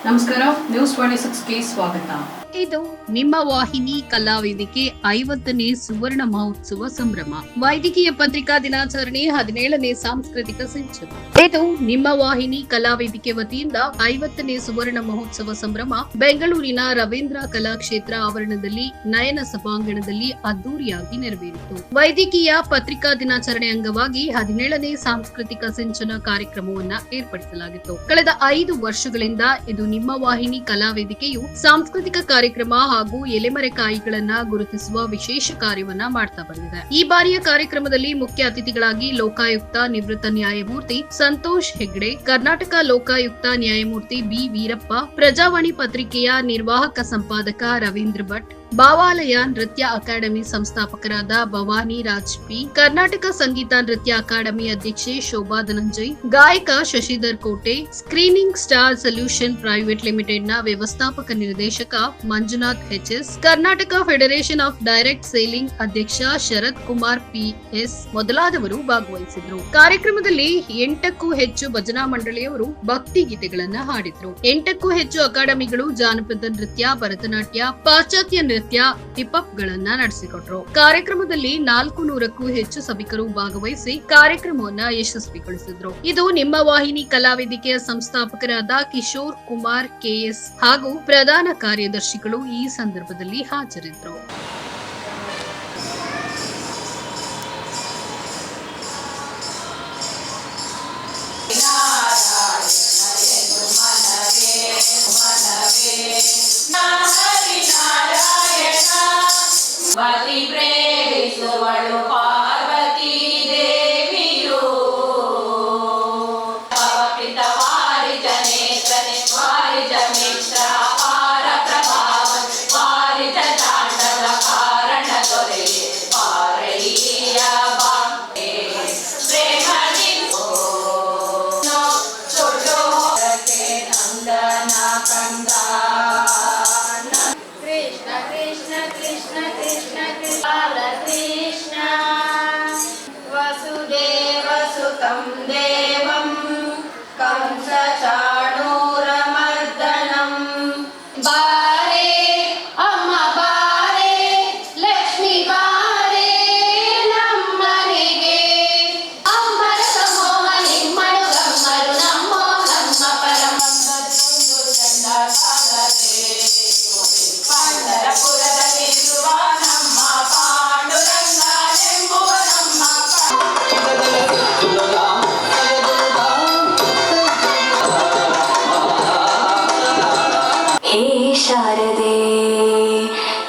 ನಮಸ್ಕಾರ, ನ್ಯೂಸ್ 26ಗೆ ಸ್ವಾಗತ. ಇದು ನಿಮ್ಮ ವಾಹಿನಿ ಕಲಾವೇದಿಕೆ 50ನೇ ಸುವರ್ಣ ಮಹೋತ್ಸವ ಸಂಭ್ರಮ. ವೈದ್ಯಕೀಯ ಪತ್ರಿಕಾ ದಿನಾಚರಣೆ 17ನೇ ಸಾಂಸ್ಕೃತಿಕ ಸಂಚು. ಇದು ನಿಮ್ಮ ವಾಹಿನಿ ಕಲಾವೇದಿಕೆ ವತಿಯಿಂದ 50ನೇ ಸುವರ್ಣ ಮಹೋತ್ಸವ ಸಂಭ್ರಮ ಬೆಂಗಳೂರಿನ ರವೀಂದ್ರ ಕಲಾಕ್ಷೇತ್ರ ಆವರಣದಲ್ಲಿ ನಯನ ಸಭಾಂಗಣದಲ್ಲಿ ಅದ್ದೂರಿಯಾಗಿ ನೆರವೇರಿತು. ವೈದ್ಯಕೀಯ ಪತ್ರಿಕಾ ದಿನಾಚರಣೆ ಅಂಗವಾಗಿ 17ನೇ ಸಾಂಸ್ಕೃತಿಕ ಸಿಂಚನ ಕಾರ್ಯಕ್ರಮವನ್ನ ಏರ್ಪಡಿಸಲಾಗಿತ್ತು. ಕಳೆದ 5 ವರ್ಷಗಳಿಂದ ಇದು ನಿಮ್ಮ ವಾಹಿನಿ ಕಲಾವೇದಿಕೆಯು ಸಾಂಸ್ಕೃತಿಕ ಕಾರ್ಯಕ್ರಮ ಹಾಗೂ ಎಲೆಮರೆಕಾಯಿಗಳನ್ನ ಗುರುತಿಸುವ ವಿಶೇಷ ಕಾರ್ಯವನ್ನ ಮಾಡ್ತಾ ಬಂದಿದೆ. ಈ ಬಾರಿಯ ಕಾರ್ಯಕ್ರಮದಲ್ಲಿ ಮುಖ್ಯ ಅತಿಥಿಗಳಾಗಿ ಲೋಕಾಯುಕ್ತ ನಿವೃತ್ತ ನ್ಯಾಯಮೂರ್ತಿ ಸಂತೋಷ್ ಹೆಗ್ಡೆ, ಕರ್ನಾಟಕ ಲೋಕಾಯುಕ್ತ ನ್ಯಾಯಮೂರ್ತಿ ಬಿ ವೀರಪ್ಪ, ಪ್ರಜಾವಾಣಿ ಪತ್ರಿಕೆಯ ನಿರ್ವಾಹಕ ಸಂಪಾದಕ ರವೀಂದ್ರ ಭಟ್, ಭಾವಾಲಯ ನೃತ್ಯ ಅಕಾಡೆಮಿ ಸಂಸ್ಥಾಪಕರಾದ ಭವಾನಿ ರಾಜ್ಪಿ, ಕರ್ನಾಟಕ ಸಂಗೀತ ನೃತ್ಯ ಅಕಾಡೆಮಿ ಅಧ್ಯಕ್ಷೆ ಶೋಭಾ ಧನಂಜಯ್, ಗಾಯಕ Shashidhar Kote, screening star solution private limited ನ ವ್ಯವಸ್ಥಾಪಕ ನಿರ್ದೇಶಕ Manjunath H S, Karnataka federation of direct selling ಅಧ್ಯಕ್ಷ ಶರತ್ ಕುಮಾರ್ ಪಿಎಸ್ ಮೊದಲಾದವರು ಭಾಗವಹಿಸಿದ್ರು. ಕಾರ್ಯಕ್ರಮದಲ್ಲಿ 8ಕ್ಕೂ ಹೆಚ್ಚು ಭಜನಾ ಮಂಡಳಿಯವರು ಭಕ್ತಿ ಗೀತೆಗಳನ್ನ ಹಾಡಿದ್ರು. 8ಕ್ಕೂ ಹೆಚ್ಚು ಅಕಾಡೆಮಿಗಳು ಜಾನಪದ ನೃತ್ಯ, ಭರತನಾಟ್ಯ, ಪಾಶ್ಚಾತ್ಯ ನೃತ್ಯ, ಹಿಪ್-ಹಾಪ್ ಗಳನ್ನ ನಡೆಸಿಕೊಟ್ರು. ಕಾರ್ಯಕ್ರಮದಲ್ಲಿ 400ಕ್ಕೂ ಹೆಚ್ಚು ಸಭಿಕರು ಭಾಗವಹಿಸಿ ಕಾರ್ಯಕ್ರಮವನ್ನ ಯಶಸ್ವಿಗೊಳಿಸಿದ್ರು. ಇದು ನಿಮ್ಮ ವಾಹಿನಿ ಕಲಾವೇದಿಕೆಯ ಸಂಸ್ಥಾಪಕರಾದ ಕಿಶೋರ್ ಕುಮಾರ್ ಕೆಎಸ್ ಹಾಗೂ ಪ್ರಧಾನ ಕಾರ್ಯದರ್ಶಿಗಳು ಈ ಸಂದರ್ಭದಲ್ಲಿ ಹಾಜರಿದ್ದರು. ಭಕ್ತಿ ಪ್ರೇರಿಸುವಳು ಪಾರ್ವತಿ ದೇವಿಯು ಪವಪಿತ ವಾರಿಜ ನೇತ್ರನೆ ವಾರಿಜ ಮಿತ್ರ ಪಾರ ಪ್ರಭಾವ ವಾರಿಜ ತಾಂಡವ ಕಾರಣ ದೊರೆಯೇ ಪಾರಯ್ಯ ಬಾಂಬೆ ಪ್ರೇಮದಿ ಚೊಟ್ಟು ನಂದನ ಕಂದ कृष्ण वसुदेव सुतं देवं कंस चाणूरमर्दनं बारे अम्मा बारे लक्ष्मी बारे नम्मनिगे अम्मर समोहनि मणुगम्मरु नमो नम्म परम चंद्रकागरे पंढरपुरದಲ್ಲಿ ಇರುವ ನಮ್ಮ ಪಾಂಡುರಂಗನೆಂಬುವ ನಮ್ಮ ಹೇ ಶಾರದೆ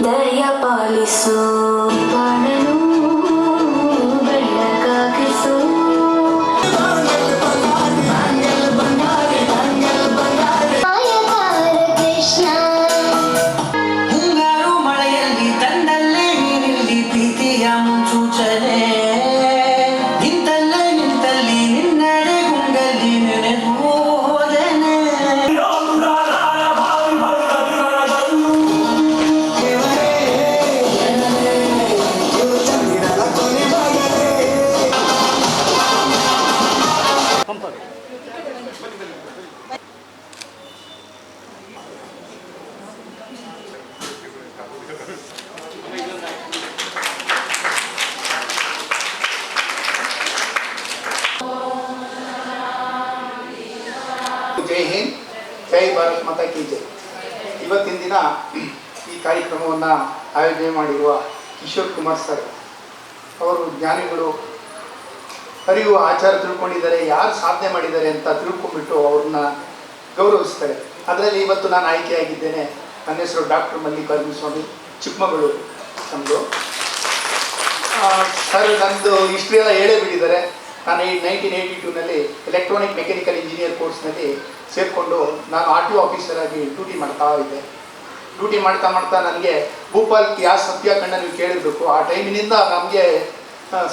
ದಯ ಪಾಲಿಸು ಬಾಳನು ಬೆಳಕಾಗಿಸು ಕೃಷ್ಣ ಮುನ್ಸೂಚನೆ ನಿಂತಲ್ಲೇ ನಿಂತಲ್ಲಿ ನಿನ್ನಡೆ ಗುಂಗಲ್ಲಿ ನೆನೆದು ಹೋದನೆ ಜೈ ಹಿಂದ್, ಜೈ ಭಾರತ್ ಮಾತಾ ಕಿ ಜೈ. ಇವತ್ತಿನ ದಿನ ಈ ಕಾರ್ಯಕ್ರಮವನ್ನು ಆಯೋಜನೆ ಮಾಡಿರುವ ಕಿಶೋರ್ ಕುಮಾರ್ ಸರ್ ಅವರು ಜ್ಞಾನಿಗಳು, ಅರಿವು ಆಚಾರ ತಿಳ್ಕೊಂಡಿದ್ದಾರೆ, ಯಾರು ಸಾಧನೆ ಮಾಡಿದ್ದಾರೆ ಅಂತ ತಿಳ್ಕೊಂಡ್ಬಿಟ್ಟು ಅವ್ರನ್ನ ಗೌರವಿಸ್ತಾರೆ. ಅದರಲ್ಲಿ ಇವತ್ತು ನಾನು ಆಯ್ಕೆಯಾಗಿದ್ದೇನೆ. ನನ್ನ ಹೆಸರು ಡಾಕ್ಟರ್ ಮಲ್ಲಿಕಾರ್ಜುನ ಸ್ವಾಮಿ, ಚಿಕ್ಕಮಗಳೂರು ನಮ್ಮದು. ಸರ್ ನಂದು ಹಿಸ್ಟ್ರಿ ಎಲ್ಲ ಹೇಳೇ ಬಿಟ್ಟಿದ್ದಾರೆ. ನಾನು 1982ನಲ್ಲಿ ಎಲೆಕ್ಟ್ರಾನಿಕ್ ಮೆಕ್ಯಾನಿಕಲ್ ಇಂಜಿನಿಯರ್ ಕೋರ್ಸ್ನಲ್ಲಿ ಸೇರಿಕೊಂಡು ನಾನು RTO ಆಫೀಸರ್ ಆಗಿ ಡ್ಯೂಟಿ ಮಾಡ್ತಾ ಇದ್ದೆ. ಡ್ಯೂಟಿ ಮಾಡ್ತಾ ಮಾಡ್ತಾ ನನಗೆ ಭೂಪಾಲ್ ಯಾವ ಸತ್ಯಾಖಂಡ ನೀವು ಕೇಳಿರಬೇಕು. ಆ ಟೈಮಿನಿಂದ ನಮಗೆ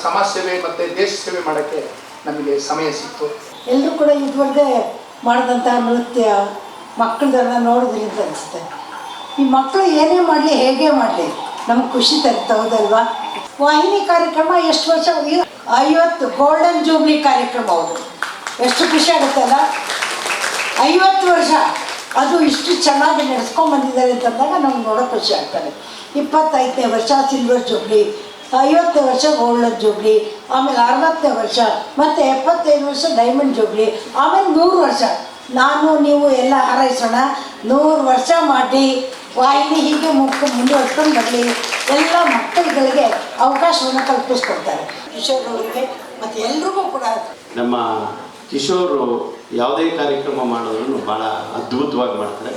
ಸಮಾಜ ಸೇವೆ ಮತ್ತು ದೇಶ ಸೇವೆ ಮಾಡೋಕ್ಕೆ ನಮಗೆ ಸಮಯ ಸಿಕ್ತು. ಎಲ್ಲರೂ ಕೂಡ ಇದುವರೆಗೆ ಮಾಡಿದಂಥ ನೃತ್ಯ ಮಕ್ಕಳದೆಲ್ಲ ನೋಡೋದ್ರಿಂದ ಅನಿಸುತ್ತೆ. ಈ ಮಕ್ಕಳು ಏನೇ ಮಾಡಲಿ, ಹೇಗೆ ಮಾಡಲಿ, ನಮ್ಗೆ ಖುಷಿ ತರುತ್ತೆ, ಹೌದಲ್ವಾ? ವಾಹಿನಿ ಕಾರ್ಯಕ್ರಮ ಎಷ್ಟು ವರ್ಷ, 50 ಗೋಲ್ಡನ್ ಜೂಬ್ಲಿ ಕಾರ್ಯಕ್ರಮ. ಹೌದು, ಎಷ್ಟು ಖುಷಿ ಆಗುತ್ತಲ್ಲ. 50 ವರ್ಷ ಅದು ಇಷ್ಟು ಚೆನ್ನಾಗಿ ನಡೆಸ್ಕೊಂಡು ಬಂದಿದ್ದಾರೆ ಅಂತಂದಾಗ ನಮ್ಗೆ ನೋಡೋಕೆ ಖುಷಿ ಆಗ್ತದೆ. 25ನೇ ವರ್ಷ ಸಿಲ್ವರ್ ಜೂಬ್ಲಿ, 50ನೇ ವರ್ಷ ಗೋಲ್ಡನ್ ಜೂಬ್ಲಿ, ಆಮೇಲೆ 60ನೇ ವರ್ಷ, ಮತ್ತು 75 ವರ್ಷ ಡೈಮಂಡ್ ಜೂಬ್ಲಿ, ಆಮೇಲೆ 100 ವರ್ಷ. ನಾನು ನೀವು ಎಲ್ಲ ಹಾರೈಸೋಣ, 100 ವರ್ಷ ಮಾಡಿ ವಾಹಿನಿ ಹೀಗೆ ಮುಂದುವರ್ಸ್ಕೊಂಡು ಬರಲಿ. ಎಲ್ಲ ಮಕ್ಕಳುಗಳಿಗೆ ಅವಕಾಶವನ್ನು ಕಲ್ಪಿಸ್ಕೊಡ್ತಾರೆ. ಕಿಶೋರ್ ಅವರಿಗೆ ಮತ್ತು ಎಲ್ರಿಗೂ ಕೂಡ. ನಮ್ಮ ಕಿಶೋರು ಯಾವುದೇ ಕಾರ್ಯಕ್ರಮ ಮಾಡೋದ್ರೂ ಭಾಳ ಅದ್ಭುತವಾಗಿ ಮಾಡ್ತಾರೆ,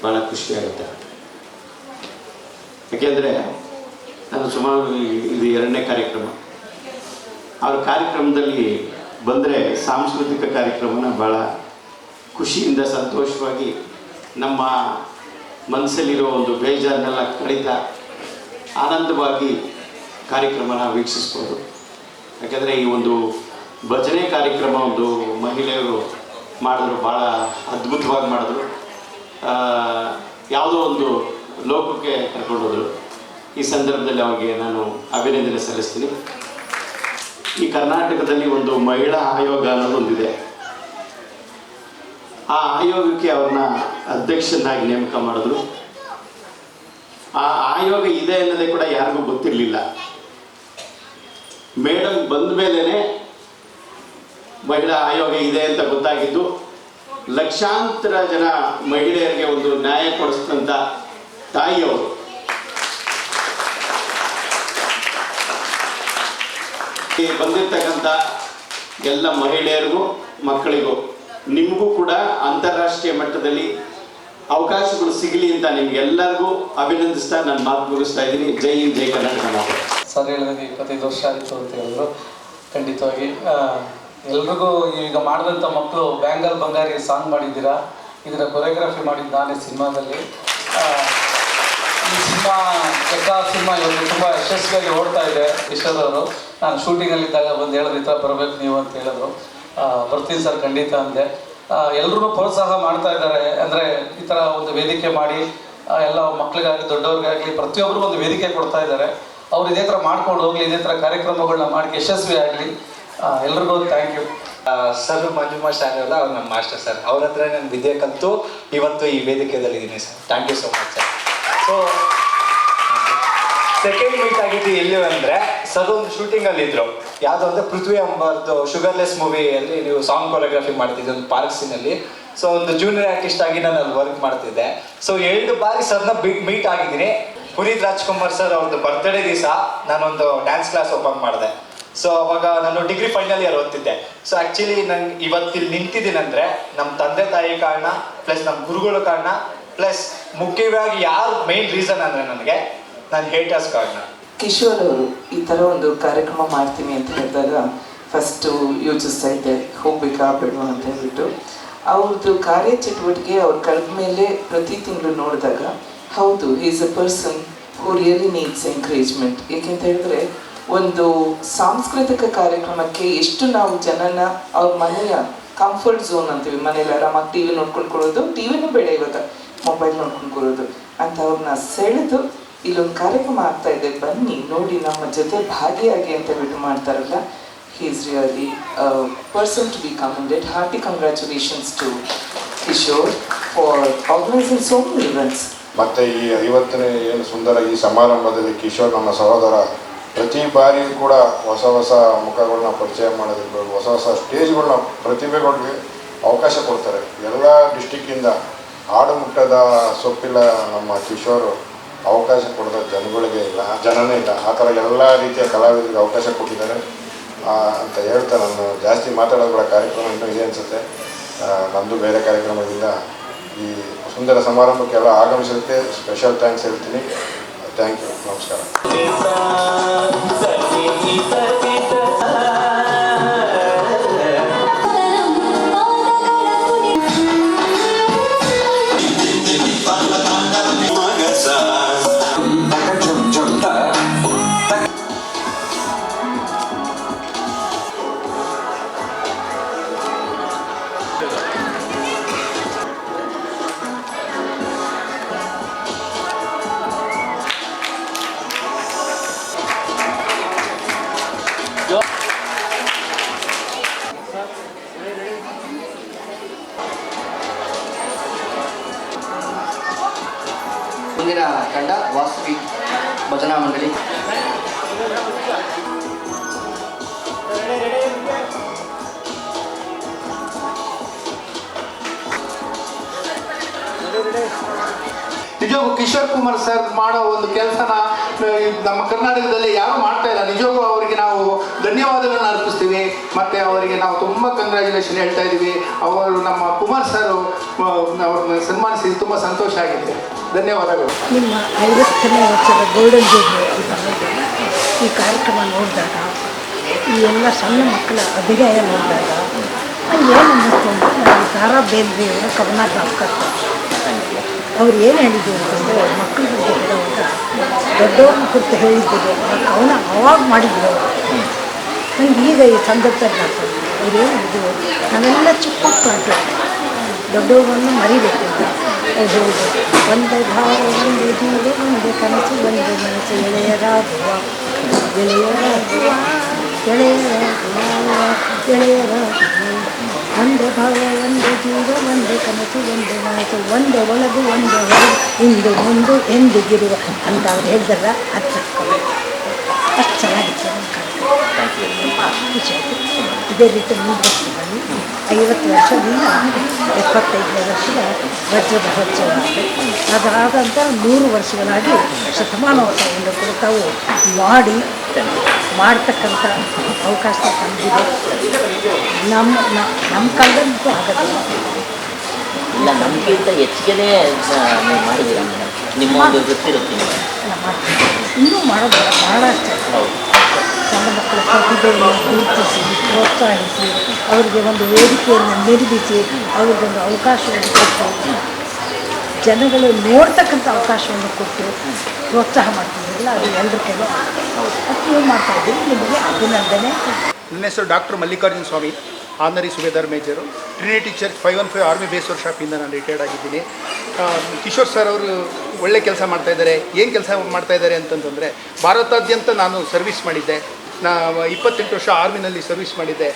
ಭಾಳ ಖುಷಿಯಾಗುತ್ತೆ. ಯಾಕೆಂದರೆ ನಾನು ಸುಮಾರು ಇದು 2ನೇ ಕಾರ್ಯಕ್ರಮ. ಅವ್ರ ಕಾರ್ಯಕ್ರಮದಲ್ಲಿ ಬಂದರೆ ಸಾಂಸ್ಕೃತಿಕ ಕಾರ್ಯಕ್ರಮನ ಭಾಳ ಖುಷಿಯಿಂದ ಸಂತೋಷವಾಗಿ ನಮ್ಮ ಮನಸ್ಸಲ್ಲಿರೋ ಒಂದು ಬೇಜಾರನ್ನೆಲ್ಲ ಕಳೀತಾ ಆನಂದವಾಗಿ ಕಾರ್ಯಕ್ರಮನ ವೀಕ್ಷಿಸ್ಬೋದು. ಯಾಕೆಂದರೆ ಈ ಒಂದು ಭಜನೆ ಕಾರ್ಯಕ್ರಮ ಒಂದು ಮಹಿಳೆಯರು ಮಾಡಿದ್ರು, ಭಾಳ ಅದ್ಭುತವಾಗಿ ಮಾಡಿದ್ರು. ಯಾವುದೋ ಒಂದು ಲೋಕಕ್ಕೆ ಕರ್ಕೊಂಡೋದ್ರು. ಈ ಸಂದರ್ಭದಲ್ಲಿ ಅವ್ರಿಗೆ ನಾನು ಅಭಿನಂದನೆ ಸಲ್ಲಿಸ್ತೀನಿ. ಈ ಕರ್ನಾಟಕದಲ್ಲಿ ಒಂದು ಮಹಿಳಾ ಆಯೋಗ ಅನ್ನೋದು ಒಂದಿದೆ. ಆ ಆಯೋಗಕ್ಕೆ ಅವ್ರನ್ನ ಅಧ್ಯಕ್ಷನಾಗಿ ನೇಮಕ ಮಾಡಿದ್ರು. ಆ ಆಯೋಗ ಇದೆ ಅನ್ನೋದೇ ಕೂಡ ಯಾರಿಗೂ ಗೊತ್ತಿರಲಿಲ್ಲ. ಮೇಡಮ್ ಬಂದ ಮೇಲೇ ಮಹಿಳಾ ಆಯೋಗ ಇದೆ ಅಂತ ಗೊತ್ತಾಗಿದ್ದು. ಲಕ್ಷಾಂತರ ಜನ ಮಹಿಳೆಯರಿಗೆ ಒಂದು ನ್ಯಾಯ ಕೊಡಿಸಿದಂಥ ತಾಯಿಯವರು. ಬಂದಿರ್ತಕ್ಕಂಥ ಎಲ್ಲ ಮಹಿಳೆಯರಿಗೂ ಮಕ್ಕಳಿಗೂ ನಿಮಗೂ ಕೂಡ ಅಂತಾರಾಷ್ಟ್ರೀಯ ಮಟ್ಟದಲ್ಲಿ ಅವಕಾಶಗಳು ಸಿಗಲಿ ಅಂತ ನಿಮ್ಗೆಲ್ಲರಿಗೂ ಅಭಿನಂದಿಸ್ತಾ ನಾನು ಮಾತು ಮುಗಿಸ್ತಾ ಇದ್ದೀನಿ. ಜೈ ಹಿಂದ್, ಜೈ ಕರ್ನಾಟಕ. ನಾವು ಸರ್ ಹೇಳಿದಂಗೆ 25 ವರ್ಷ ಆಯಿತು ಅಂತ ಹೇಳಿದ್ರು. ಖಂಡಿತವಾಗಿ ಎಲ್ರಿಗೂ ಈಗ ಮಾಡಿದಂಥ ಮಕ್ಕಳು ಬ್ಯಾಂಗಲ್ ಬಂಗಾರಿ ಸಾಂಗ್ ಮಾಡಿದ್ದೀರಾ. ಇದರ ಕೊರಿಯೋಗ್ರಫಿ ಮಾಡಿದ್ದು ನಾನೇ ಸಿನಿಮಾದಲ್ಲಿ. ಈ ಸಿನಿಮಾ ಇವಾಗ ತುಂಬ ಯಶಸ್ವಿಯಾಗಿ ಓಡ್ತಾ ಇದೆ. ಕಿಶೋರ್ ಅವರು ನಾನು ಶೂಟಿಂಗಲ್ಲಿದ್ದಾಗ ಬಂದು ಹೇಳಿದ್ರು, ಈ ಥರ ಬರಬೇಕು ನೀವು ಅಂತ ಹೇಳಿದ್ರು. ಬರ್ತೀನಿ ಸರ್ ಖಂಡಿತ ಅಂದೆ. ಎಲ್ಲರೂ ಪ್ರೋತ್ಸಾಹ ಮಾಡ್ತಾ ಇದ್ದಾರೆ. ಅಂದರೆ ಈ ಥರ ಒಂದು ವೇದಿಕೆ ಮಾಡಿ ಎಲ್ಲ ಮಕ್ಕಳಿಗಾಗಲಿ ದೊಡ್ಡವ್ರಿಗಾಗಲಿ ಪ್ರತಿಯೊಬ್ಬರಿಗೂ ಒಂದು ವೇದಿಕೆ ಕೊಡ್ತಾ ಇದ್ದಾರೆ. ಅವ್ರು ಇದೇ ಥರ ಮಾಡ್ಕೊಂಡು ಹೋಗಲಿ, ಇದೇ ಥರ ಕಾರ್ಯಕ್ರಮಗಳನ್ನ ಮಾಡಿ ಯಶಸ್ವಿ ಆಗಲಿ. ಎಲ್ರಿಗೂ ಥ್ಯಾಂಕ್ ಯು. ಸರ್ ಮಂಜುಮಾ ಶಾಲೆಲ್ಲ ಅವ್ರು ನಮ್ಮ ಮಾಸ್ಟರ್ ಸರ್. ಅವ್ರ ಹತ್ರ ನಾನು ವಿದ್ಯೆ ಕಲಿತು ಇವತ್ತು ಈ ವೇದಿಕೆಯಲ್ಲಿ ಇದ್ದೀನಿ sir. Thank you so much sir. So second meet ಆಗಿದ್ದು ಎಲ್ಲಿ ಅಂದರೆ ಸರ್ ಒಂದು ಶೂಟಿಂಗಲ್ಲಿ ಇದ್ರು. ಯಾವುದೋ ಅಂದರೆ ಪೃಥ್ವಿ ಅಂಬರ್ದು ಶುಗರ್ಲೆಸ್ ಮೂವಿಯಲ್ಲಿ ನೀವು ಸಾಂಗ್ ಕೊರಿಯೋಗ್ರಫಿ ಮಾಡ್ತಿದ್ದೆ ಒಂದು ಪಾರ್ಕ್ ಸೀನಲ್ಲಿ. ಸೊ ಒಂದು ಜೂನಿಯರ್ ಆರ್ಟಿಸ್ಟ್ ಆಗಿ ನಾನು ಅಲ್ಲಿ ವರ್ಕ್ ಮಾಡ್ತಿದ್ದೆ. ಸೊ 2 ಬಾರಿ ಸರ್ನ ಮೀಟ್ ಆಗಿದ್ದೀನಿ. ಪುನೀತ್ ರಾಜ್ಕುಮಾರ್ ಸರ್ ಅವ್ರದ್ದು ಬರ್ತ್ಡೇ ದಿವಸ ನಾನೊಂದು ಡ್ಯಾನ್ಸ್ ಕ್ಲಾಸ್ ಓಪನ್ ಮಾಡಿದೆ. ಸೊ ಅವಾಗ ನಾನು ಡಿಗ್ರಿ ಫೈನಲ್ ಇಯರ್ ಓದ್ತಿದ್ದೆ. ಸೊ ಆ್ಯಕ್ಚುಲಿ ನಂಗೆ ಇವತ್ತಿಲ್ಲಿ ನಿಂತಿದ್ದೀನಂದರೆ ನಮ್ಮ ತಂದೆ ತಾಯಿ ಕಾರಣ, ಪ್ಲಸ್ ನಮ್ಮ ಗುರುಗಳ ಕಾರಣ, ಪ್ಲಸ್ ಮುಖ್ಯವಾಗಿ ಯಾರು ಮೇನ್ ರೀಸನ್ ಅಂದರೆ ನನಗೆ ನನ್ನ ಹೇಟರ್ಸ್ ಕಾರಣ. ಕಿಶೋರ್ ಅವರು ಈ ಥರ ಒಂದು ಕಾರ್ಯಕ್ರಮ ಮಾಡ್ತೀನಿ ಅಂತ ಹೇಳಿದಾಗ ಫಸ್ಟು ಯೋಚಿಸ್ತಾ ಇದ್ದೆ, ಹೋಗ್ಬೇಕಾ ಬೇಡವಾ ಅಂತ ಹೇಳ್ಬಿಟ್ಟು. ಅವ್ರದ್ದು ಕಾರ್ಯಚಟುವಟಿಕೆ ಅವ್ರು ಕಳೆದ ಮೇಲೆ ಪ್ರತಿ ತಿಂಗಳು ನೋಡಿದಾಗ ಹೌದು, is a person who really needs encouragement. ಏಕೆಂತ ಹೇಳಿದ್ರೆ ಒಂದು ಸಾಂಸ್ಕೃತಿಕ ಕಾರ್ಯಕ್ರಮಕ್ಕೆ ಎಷ್ಟು ನಾವು ಜನನ ಅವ್ರ ಮನೆಯ ಕಂಫರ್ಟ್ ಝೋನ್ ಅಂತೀವಿ, ಮನೇಲಿ ಆರಾಮಾಗಿ ಟಿ ವಿ ನೋಡ್ಕೊಂಡು ಕೊಡೋದು, ಟಿ ವಿನೂ ಬೇಡ ಇವಾಗ ಮೊಬೈಲ್ ನೋಡ್ಕೊಂಡು ಕೊಡೋದು ಅಂತ ಅವ್ರನ್ನ ಸೆಳೆದು ಇಲ್ಲೊಂದು ಕಾರ್ಯಕ್ರಮ ಆಗ್ತಾ ಇದೆ ಬನ್ನಿ ನೋಡಿ ನಮ್ಮ ಜೊತೆ ಭಾಗಿಯಾಗಿ ಅಂತ ಬಿಟ್ಟು ಮಾಡ್ತಾರಲ್ಲ. he is really a person to be commended. Hearty congratulations to Kishore for organizing so many events. ಮತ್ತು ಈ 50ನೇ ಏನು ಸುಂದರ ಈ ಸಮಾರಂಭದಲ್ಲಿ ಕಿಶೋರ್ ನಮ್ಮ ಸಹೋದರ ಪ್ರತಿ ಬಾರಿಯೂ ಕೂಡ ಹೊಸ ಹೊಸ ಮುಖಗಳನ್ನ ಪರಿಚಯ ಮಾಡೋದಿರ್ಬೋದು, ಹೊಸ ಹೊಸ ಸ್ಟೇಜ್ಗಳನ್ನ ಪ್ರತಿಭೆಗಳಿಗೆ ಅವಕಾಶ ಕೊಡ್ತಾರೆ. ಎಲ್ಲ ಡಿಸ್ಟಿಕ್ಕಿಂದ ಆಡು ಮುಟ್ಟದ ಸೊಪ್ಪಿಲ್ಲ ನಮ್ಮ ಕಿಶೋರು ಅವಕಾಶ ಕೊಡೋದ ಜನನೇ ಇಲ್ಲ. ಆ ಥರ ಎಲ್ಲ ರೀತಿಯ ಕಲಾವಿದರಿಗೆ ಅವಕಾಶ ಕೊಟ್ಟಿದ್ದಾರೆ ಅಂತ ಹೇಳ್ತಾ ನಾನು ಜಾಸ್ತಿ ಮಾತಾಡೋದು ಕೂಡ ಕಾರ್ಯಕ್ರಮ ಇನ್ನೂ ಇದೆ ಅನಿಸುತ್ತೆ. ನಮ್ಮದು ಬೇರೆ ಕಾರ್ಯಕ್ರಮದಿಂದ ಈ ಸುಂದರ ಸಮಾರಂಭಕ್ಕೆಲ್ಲ ಆಗಮಿಸೋದಕ್ಕೆ ಸ್ಪೆಷಲ್ ಥ್ಯಾಂಕ್ಸ್ ಹೇಳ್ತೀನಿ. ಥ್ಯಾಂಕ್ ಯು, ನಮಸ್ಕಾರ. ಮುಂದಿನ ತಂಡ ವಾಸವಿ ಭಜನಾ ಮಂಡಳಿ. ನಿಜವಾಗೂ ಕಿಶೋರ್ ಕುಮಾರ್ ಸರ್ ಮಾಡೋ ಒಂದು ಕೆಲಸನ ನಮ್ಮ ಕರ್ನಾಟಕದಲ್ಲಿ ಯಾರು ಮಾಡ್ತಾ ಇಲ್ಲ. ನಿಜವಾಗೂ ಅವರಿಗೆ ನಾವು ಧನ್ಯವಾದಗಳನ್ನ ಅರ್ಪಿಸ್ತೀವಿ ಮತ್ತು ಅವರಿಗೆ ನಾವು ತುಂಬ ಕಂಗ್ರ್ಯಾಚುಲೇಷನ್ ಹೇಳ್ತಾ ಇದ್ದೀವಿ. ಅವರು ನಮ್ಮ ಕುಮಾರ್ ಸರ್ ಅವ್ರನ್ನ ಸನ್ಮಾನಿಸಿ ತುಂಬ ಸಂತೋಷ ಆಗಿದೆ. ಧನ್ಯವಾದಗಳು. ನಿಮ್ಮ 50ನೇ ವರ್ಷದ ಗೋಲ್ಡನ್ ಜೂಬ್ಲಿ ಈ ಕಾರ್ಯಕ್ರಮ ನೋಡಿದಾಗ, ಈ ಎಲ್ಲ ಸಣ್ಣ ಮಕ್ಕಳ ಅಭಿನಯ ನೋಡಿದಾಗ ಏನು ಅನ್ನಿಸ್ತು ಅಂದರೆ ನನಗೆ ದಾರಾ ಬೇಂದ್ರೆಯವರ ಕವನ ಜ್ಞಾಪಕ. ಅವ್ರು ಏನು ಹೇಳಿದ್ರು ಅಂತಂದರೆ, ಮಕ್ಕಳ ಬಗ್ಗೆ ಹೇಳುವಾಗ ದೊಡ್ಡವ್ರನ್ನ ಕುರಿತು ಹೇಳಿದ್ದೀರಿ ಕವನ ಅವಾಗ ಮಾಡಿದ್ರು. ನನಗೆ ಈಗ ಈ ಸಂದರ್ಭದಲ್ಲಿ ಆಗ್ತದೆ. ಅವ್ರು ಏನು ಹೇಳಿದ್ರು, ನಾವೆಲ್ಲ ಚಿಕ್ಕ ಮಕ್ಕಳು ದೊಡ್ಡವ್ರನ್ನು ಮರಿಬೇಕಂತ ಅವ್ರು ಹೇಳಿದ್ರು. ಒಂದೇ ಭಾವ ಒಂದೇ ಜೀವ ಒಂದೇ ಕನಸು ಒಂದೇ ಮನಸ್ಸು ಎಳೆಯರಾಗುವ ಗೆಳೆಯರಾಗುವ ಒಂದೇ ಭಾವ ಒಂದೇ ಜೀವ ಒಂದೇ ಕನಸು ಒಂದೇ ಮನಸ್ಸು ಒಂದೇ ಒಳಗು ಒಂದೇ ಹೊರಗು ಇಂದು ಮುಂದೆ ಎಂದಿಗಿರುವ ಅಂತ ಅವ್ರು ಹೇಳಿದಾರ. ಅದು ಅಷ್ಟು ಚೆನ್ನಾಗಿತ್ತು ನಮ್ಮ ಕಾರ್ಯಕ್ರಮ. ಖುಷಿ ಆಯಿತು. ಇದೇ ರೀತಿ ಮುಂದುವರಿಸ್ತೀನಿ. 50 ವರ್ಷದಿಂದ 75ನೇ ವರ್ಷದ ವಜ್ರದ ಮಹೋತ್ಸವ ಅದಾದಂಥ 100 ವರ್ಷಗಳಾಗಿ ಶತಮಾನೋತ್ಸವವನ್ನು ಕೂಡ ತಾವು ಮಾಡ್ತಕ್ಕಂಥ ಅವಕಾಶ ತಂದಿದೆ. ನಮ್ಮ ಕಾಲದಂತೂ ಆಗೋದಿಲ್ಲ. ಇಲ್ಲ, ನಮಗಿಂತ ಹೆಚ್ಚಿಗೆ ಮಾಡಿದ್ದೀರ ನಿಮ್ಮ ಒಂದು ವೃತ್ತಿ ಇನ್ನೂ ಮಾಡೋದು ಬಹಳಷ್ಟು. ಸಣ್ಣ ಮಕ್ಕಳ ಪ್ರತಿಭೆಯನ್ನು ಗುರುತಿಸಿ ಪ್ರೋತ್ಸಾಹಿಸಿ ಅವರಿಗೆ ಒಂದು ವೇದಿಕೆಯನ್ನು ನಿರ್ಮಿಸಿ ಅವರಿಗೊಂದು ಅವಕಾಶವನ್ನು ಕೊಟ್ಟು ಜನಗಳು ನೋಡ್ತಕ್ಕಂಥ ಅವಕಾಶವನ್ನು ಕೊಟ್ಟು ಪ್ರೋತ್ಸಾಹ ಮಾಡ್ತಿದ್ದಿಲ್ಲ. ಅದು ಎಲ್ಲರ ಕೆಲವು ಅದು ನೀವು ಮಾಡ್ತಾಯಿದ್ದೀವಿ. ನಿಮಗೆ ಅಭಿನಂದನೆ. ನನ್ನ ಹೆಸರು doctor Mallikarjuna Swamy, honorary Subedar major, Trinity church 515 army base ವರ್ಕ್ಶಾಪಿಂದ ನಾನು ರಿಟೈರ್ಡ್ ಆಗಿದ್ದೀನಿ. ಕಿಶೋರ್ ಸರ್ ಅವರು ಒಳ್ಳೆ ಕೆಲಸ ಮಾಡ್ತಾಯಿದ್ದಾರೆ. ಏನು ಕೆಲಸ ಮಾಡ್ತಾಯಿದ್ದಾರೆ ಅಂತಂತಂದರೆ, ಭಾರತಾದ್ಯಂತ ನಾನು ಸರ್ವಿಸ್ ಮಾಡಿದ್ದೆ. 28 ವರ್ಷ ಆರ್ಮಿನಲ್ಲಿ ಸರ್ವಿಸ್ ಮಾಡಿದ್ದೆ.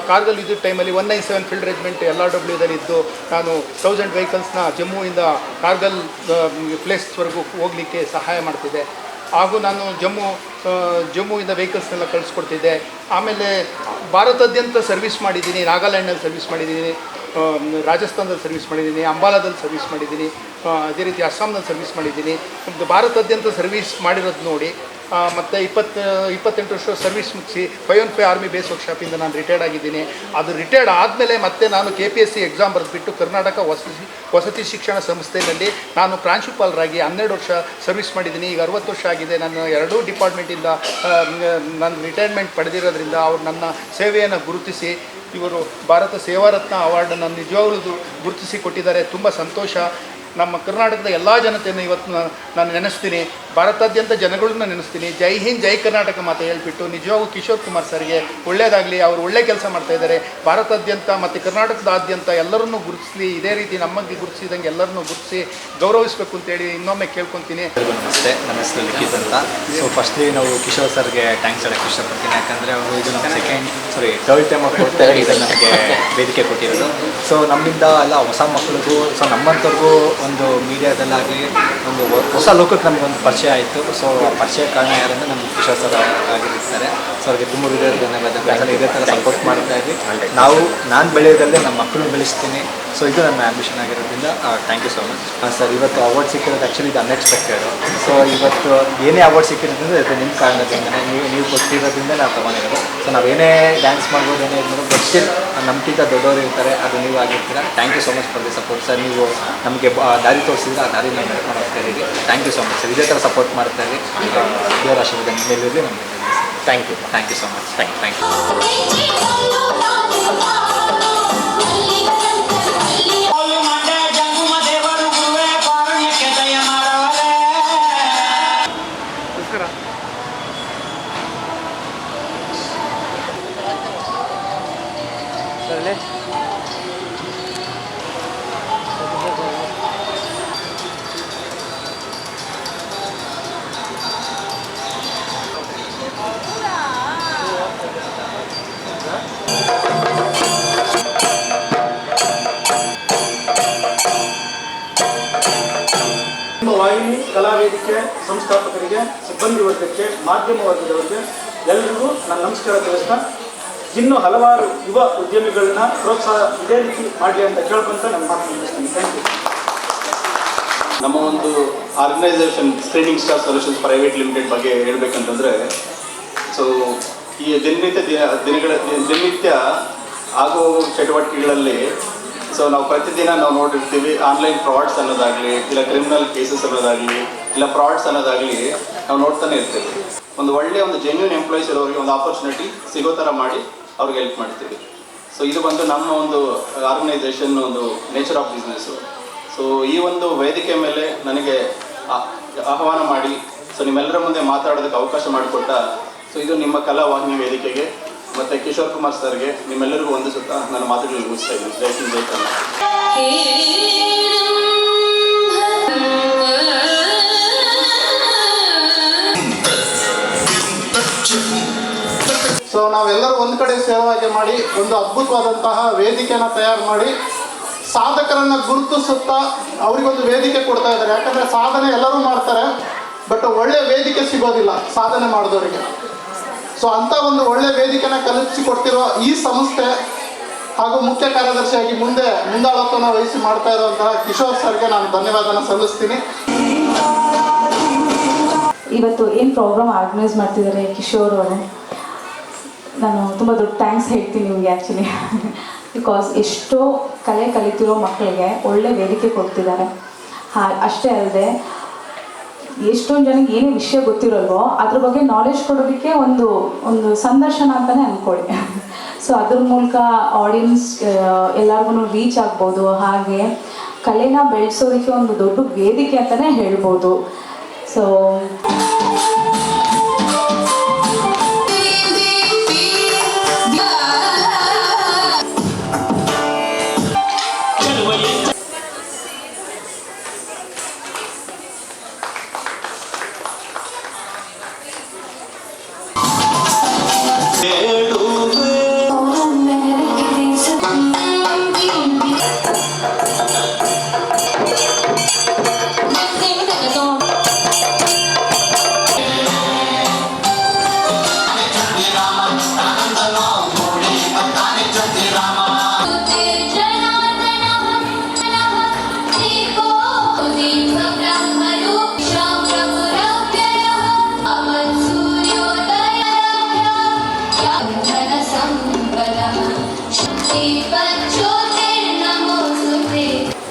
ಕಾರ್ಗಲ್ ಇದ್ದ ಟೈಮಲ್ಲಿ 197 ಫೀಲ್ಡ್ ರೆಜಿಮೆಂಟ್ LRWದಲ್ಲಿದ್ದು ನಾನು 1000 ವೆಹಿಕಲ್ಸ್ನ ಜಮ್ಮುವಿಂದ ಕಾರ್ಗಲ್ ಪ್ಲೇಸ್ವರೆಗೂ ಹೋಗಲಿಕ್ಕೆ ಸಹಾಯ ಮಾಡ್ತಿದ್ದೆ. ಹಾಗೂ ನಾನು ಜಮ್ಮುವಿಂದ ವೆಹಿಕಲ್ಸ್ನೆಲ್ಲ ಕಳಿಸ್ಕೊಡ್ತಿದ್ದೆ. ಆಮೇಲೆ ಭಾರತಾದ್ಯಂತ ಸರ್ವಿಸ್ ಮಾಡಿದ್ದೀನಿ. ನಾಗಾಲ್ಯಾಂಡ್ನಲ್ಲಿ ಸರ್ವಿಸ್ ಮಾಡಿದ್ದೀನಿ, ರಾಜಸ್ಥಾನದಲ್ಲಿ ಸರ್ವಿಸ್ ಮಾಡಿದ್ದೀನಿ, ಅಂಬಾಲಾದಲ್ಲಿ ಸರ್ವಿಸ್ ಮಾಡಿದ್ದೀನಿ, ಅದೇ ರೀತಿ ಅಸ್ಸಾಂನಲ್ಲಿ ಸರ್ವಿಸ್ ಮಾಡಿದ್ದೀನಿ. ಭಾರತಾದ್ಯಂತ ಸರ್ವಿಸ್ ಮಾಡಿರೋದು ನೋಡಿ ಮತ್ತು 28 ವರ್ಷ ಸರ್ವಿಸ್ ಮುಗಿಸಿ 515 ಆರ್ಮಿ ಬೇಸ್ ವರ್ಕ್ಶಾಪಿಂದ ನಾನು ರಿಟೈರ್ಡ್ ಆಗಿದ್ದೀನಿ. ಅದು ರಿಟೈರ್ಡ್ ಆದಮೇಲೆ ಮತ್ತೆ ನಾನು KPSC ಎಕ್ಸಾಮ್ ಬರೆದುಬಿಟ್ಟು ಕರ್ನಾಟಕ ವಸತಿ ಶಿಕ್ಷಣ ಸಂಸ್ಥೆಯಲ್ಲಿ ನಾನು ಪ್ರಾಂಶುಪಾಲರಾಗಿ 12 ವರ್ಷ ಸರ್ವಿಸ್ ಮಾಡಿದ್ದೀನಿ. ಈಗ 60 ವರ್ಷ ಆಗಿದೆ. ನಾನು 2 ಡಿಪಾರ್ಟ್ಮೆಂಟಿಂದ ನಾನು ರಿಟೈರ್ಮೆಂಟ್ ಪಡೆದಿರೋದ್ರಿಂದ ಅವರು ನನ್ನ ಸೇವೆಯನ್ನು ಗುರುತಿಸಿ ಇವರು ಭಾರತ ಸೇವಾರತ್ನ ಅವಾರ್ಡನ್ನು ನಿಜವಾಗ್ಲೂ ಗುರುತಿಸಿ ಕೊಟ್ಟಿದ್ದಾರೆ. ತುಂಬ ಸಂತೋಷ. ನಮ್ಮ ಕರ್ನಾಟಕದ ಎಲ್ಲ ಜನತೆಯನ್ನು ಇವತ್ತು ನಾನು ನೆನೆಸ್ತೀನಿ. ಭಾರತಾದ್ಯಂತ ಜನಗಳನ್ನ ನೆನೆಸ್ತೀನಿ. ಜೈ ಹಿಂದ್ ಜೈ ಕರ್ನಾಟಕ ಮಾತು ಹೇಳಿಬಿಟ್ಟು ನಿಜವಾಗೂ ಕಿಶೋರ್ ಕುಮಾರ್ ಸರ್ಗೆ ಒಳ್ಳೆಯದಾಗಲಿ. ಅವರು ಒಳ್ಳೆ ಕೆಲಸ ಮಾಡ್ತಾಯಿದ್ದಾರೆ. ಭಾರತಾದ್ಯಂತ ಮತ್ತು ಕರ್ನಾಟಕದಾದ್ಯಂತ ಎಲ್ಲರನ್ನೂ ಗುರುತಿಸಲಿ. ಇದೇ ರೀತಿ ನಮಗೆ ಗುರುತಿಸಿದಂಗೆ ಎಲ್ಲರನ್ನೂ ಗುರುತಿಸಿ ಗೌರವಿಸಬೇಕು ಅಂತೇಳಿ ಇನ್ನೊಮ್ಮೆ ಕೇಳ್ಕೊತೀನಿ. ನಮಸ್ತೆ, ನನ್ನ ಹೆಸರು ಲಿಖಿತ್ ಅಂತ. ಸೊ ಫಸ್ಟ್ಲಿ ನಾವು ಕಿಶೋರ್ ಸರ್ಗೆ ಥ್ಯಾಂಕ್ಸ್ ಹೇಳೋಕ್ಕೆ ಇಷ್ಟಪಡ್ತೀನಿ. ಯಾಕಂದರೆ ಅವರು ಇದು ನಮ್ಮ ಥರ್ಡ್ ಟೈಮ್ ಕೊಡ್ತಾರೆ ಇದನ್ನು ನಮಗೆ ವೇದಿಕೆ ಕೊಟ್ಟಿರೋದು. ಸೊ ನಮ್ಮಿಂದ ಎಲ್ಲ ಹೊಸ ಮಕ್ಕಳಿಗೂ, ಸೊ ನಮ್ಮಂಥವ್ರಿಗೂ ಒಂದು ಮೀಡಿಯಾದಲ್ಲಾಗಲಿ ಒಂದು ಹೊಸ ಲೋಕಕ್ಕೆ ನಮಗೊಂದು ಪರಿಚಯ ಆಯಿತು. ಸೊ ಪರಿಚಯ ಕಾರಣ ಯಾರಂದರೆ ನಮ್ಮ ಕಿಶೋರ್ ಸರ್ ಆಗಿರ್ತಾರೆ. ಸೊ ಅವ್ರಿಗೆ ತುಂಬ ಧನ್ಯವಾದ. ಇದೇ ಥರ ಸಪೋರ್ಟ್ ಮಾಡ್ತಾ ಇದ್ವಿ. ನಾನು ಬೆಳೆಯೋದಲ್ಲೇ ನಮ್ಮ ಮಕ್ಕಳು ಬೆಳೆಸ್ತೀನಿ. ಸೊ ಇದು ನನ್ನ ಆ್ಯಂಬಿಷನ್ ಆಗಿರೋದ್ರಿಂದ thank you so much sir. ಇವತ್ತು ಅವಾರ್ಡ್ ಸಿಕ್ಕಿರೋದು ಆ್ಯಕ್ಚುಲಿ ಇದು ಅನ್ಎಕ್ಸ್ಪೆಕ್ಟೆಡು. ಸೊ ಇವತ್ತು ಏನೇ ಅವಾರ್ಡ್ ಸಿಕ್ಕಿರೋದ್ರಿಂದ ಇದು ನಿಮ್ಮ ಕಾರಣದಿಂದನೇ, ನೀವು ಕೊಟ್ಟಿರೋದ್ರಿಂದ ನಾವು ತೊಗೊಂಡಿರೋದು. ಸೊ ನಾವೇನೇ ಡ್ಯಾನ್ಸ್ ಮಾಡ್ಬೋದು, ಏನೇ ಇದು ಮಾಡ್ಬೋದು, ಬಟ್ ಸ್ಟಿಲ್ ನಮ್ಗಿಂತ ದೊಡ್ಡವರು ಇರ್ತಾರೆ, ಅದು ನೀವು ಆಗಿರ್ತೀರ. Thank you so much for the support sir. ನೀವು ನಮಗೆ ದಾರಿ ತೋರಿಸಿದ್ರೆ ಆ ದಾರಿ ನಾವು ನಡ್ಕೊಂಡು ಹೋಗ್ತಾ ಇದ್ದೀವಿ. Thank you so much sir. ಇದೇ ಥರ ಸಪೋರ್ಟ್ ಮಾಡ್ತಾ ಇದ್ದೀವಿ. ದೇವರ ಆಶೀರ್ವಾದ ಮೇಲಿರಲಿ ನಮಗೆ. Thank you so much. Thank you. ವಾಹಿನಿ ಕಲಾವೇದಿಕೆ ಸಂಸ್ಥಾಪಕರಿಗೆ, ಸಿಬ್ಬಂದಿ ವರ್ಗಕ್ಕೆ, ಮಾಧ್ಯಮ ವರ್ಗದವರಿಗೆ ಎಲ್ಲರಿಗೂ ನಾನು ನಮಸ್ಕಾರ ತಿಳಿಸ್ತಾ ಇನ್ನೂ ಹಲವಾರು ಯುವ ಉದ್ಯಮಿಗಳನ್ನ ಪ್ರೋತ್ಸಾಹ ಇದೇ ರೀತಿ ಮಾಡಲಿ ಅಂತ ಕೇಳ್ಕೊಂತ ನನ್ನ ಮಾತು ಮುಗಿಸ್ತೀನಿ. Thank you. ನಮ್ಮ ಒಂದು organisation screening star solutions private limited ಬಗ್ಗೆ ಹೇಳ್ಬೇಕಂತಂದರೆ, ಸೊ ಈ ದಿನನಿತ್ಯ ಆಗೋ ಚಟುವಟಿಕೆಗಳಲ್ಲಿ ಸೊ ನಾವು ಪ್ರತಿದಿನ ನಾವು ನೋಡಿರ್ತೀವಿ ಆನ್ಲೈನ್ ಫ್ರಾಡ್ಸ್ ಅನ್ನೋದಾಗಲಿ, ಇಲ್ಲ ಕ್ರಿಮಿನಲ್ ಕೇಸಸ್ ಅನ್ನೋದಾಗಲಿ, ಇಲ್ಲ ಫ್ರಾಡ್ಸ್ ಅನ್ನೋದಾಗಲಿ ನಾವು ನೋಡ್ತಾನೆ ಇರ್ತೀವಿ. ಒಂದು ಒಳ್ಳೆಯ ಒಂದು ಜೆನ್ಯೂನ್ ಎಂಪ್ಲಾಯೀಸ್ ಇರೋರಿಗೆ ಒಂದು ಆಪರ್ಚುನಿಟಿ ಸಿಗೋ ಥರ ಮಾಡಿ ಅವ್ರಿಗೆ ಹೆಲ್ಪ್ ಮಾಡ್ತೀವಿ. ಸೊ ಇದು ಬಂದು ನಮ್ಮ ಒಂದು ಆರ್ಗನೈಸೇಷನ್ ಒಂದು ನೇಚರ್ ಆಫ್ ಬಿಸ್ನೆಸ್ಸು. ಸೊ ಈ ಒಂದು ವೇದಿಕೆ ಮೇಲೆ ನನಗೆ ಆಹ್ವಾನ ಮಾಡಿ ಸೊ ನಿಮ್ಮೆಲ್ಲರ ಮುಂದೆ ಮಾತಾಡೋದಕ್ಕೆ ಅವಕಾಶ ಮಾಡಿಕೊಟ್ಟ ಸೊ ಇದು ನಿಮ್ಮ ಕಲಾವಾಹಿನಿ ವೇದಿಕೆಗೆ ಮತ್ತು ಕಿಶೋರ್ ಕುಮಾರ್ ಸರ್ಗೆ ನಿಮ್ಮೆಲ್ಲರಿಗೂ ವಂದಿಸುತ್ತಾ ನನ್ನ ಮಾತುಗಳನ್ನು ಮುಗಿಸ್ತಾ ಇದ್ದೀನಿ. ಜೈ ಹಿಂದ್, ಜೈ ಕನ್ನಡ. ಸೊ ನಾವೆಲ್ಲರೂ ಒಂದು ಕಡೆ ಸೇವಾಗೆ ಮಾಡಿ ಒಂದು ಅದ್ಭುತವಾದಂತಹ ವೇದಿಕೆಯನ್ನು ತಯಾರು ಮಾಡಿ ಸಾಧಕರನ್ನು ಗುರುತಿಸುತ್ತಾ ಅವರಿಗೊಂದು ವೇದಿಕೆ ಕೊಡ್ತಾ ಇದ್ದಾರೆ. ಯಾಕಂದರೆ ಸಾಧನೆ ಎಲ್ಲರೂ ಮಾಡ್ತಾರೆ, ಬಟ್ ಒಳ್ಳೆ ವೇದಿಕೆ ಸಿಗೋದಿಲ್ಲ ಸಾಧನೆ ಮಾಡಿದವರಿಗೆ. ಸೊ ಅಂಥ ಒಂದು ಒಳ್ಳೆ ವೇದಿಕೆನ ಕಲ್ಪಿಸಿಕೊಡ್ತಿರೋ ಈ ಸಂಸ್ಥೆ ಹಾಗೂ ಮುಖ್ಯ ಕಾರ್ಯದರ್ಶಿಯಾಗಿ ಮುಂದಾಳತ್ವನ ವಹಿಸಿ ಮಾಡ್ತಾ ಇರುವಂತಹ ಕಿಶೋರ್ ಸರ್ಗೆ ನಾನು ಧನ್ಯವಾದನ ಸಲ್ಲಿಸ್ತೀನಿ. ಇವತ್ತು ಏನು ಪ್ರೋಗ್ರಾಮ್ ಆರ್ಗನೈಸ್ ಮಾಡ್ತಿದ್ದಾರೆ ಕಿಶೋರ್ ಅವರು, ನಾನು ತುಂಬ ದೊಡ್ಡ ಥ್ಯಾಂಕ್ಸ್ ಹೇಳ್ತೀನಿ ನಿಮಗೆ ಆ್ಯಕ್ಚುಲಿ. ಬಿಕಾಸ್ ಎಷ್ಟೋ ಕಲೆ ಕಲಿತಿರೋ ಮಕ್ಕಳಿಗೆ ಒಳ್ಳೆ ವೇದಿಕೆ ಕೊಡ್ತಿದ್ದಾರೆ. ಅಷ್ಟೇ ಅಲ್ಲದೆ ಎಷ್ಟೊಂದು ಜನಕ್ಕೆ ಏನೇ ವಿಷಯ ಗೊತ್ತಿರೋಲ್ವೋ ಅದ್ರ ಬಗ್ಗೆ ನಾಲೆಜ್ ಕೊಡೋದಕ್ಕೆ ಒಂದು ಸಂದರ್ಶನ ಅಂತಲೇ ಅಂದ್ಕೊಳ್ಳಿ. ಸೊ ಅದ್ರ ಮೂಲಕ ಆಡಿಯನ್ಸ್ ಎಲ್ಲರಿಗೂ ರೀಚ್ ಆಗ್ಬೋದು. ಹಾಗೆ ಕಲೆನ ಬೆಳೆಸೋದಕ್ಕೆ ಒಂದು ದೊಡ್ಡ ವೇದಿಕೆ ಅಂತಲೇ ಹೇಳ್ಬೋದು. ಸೊ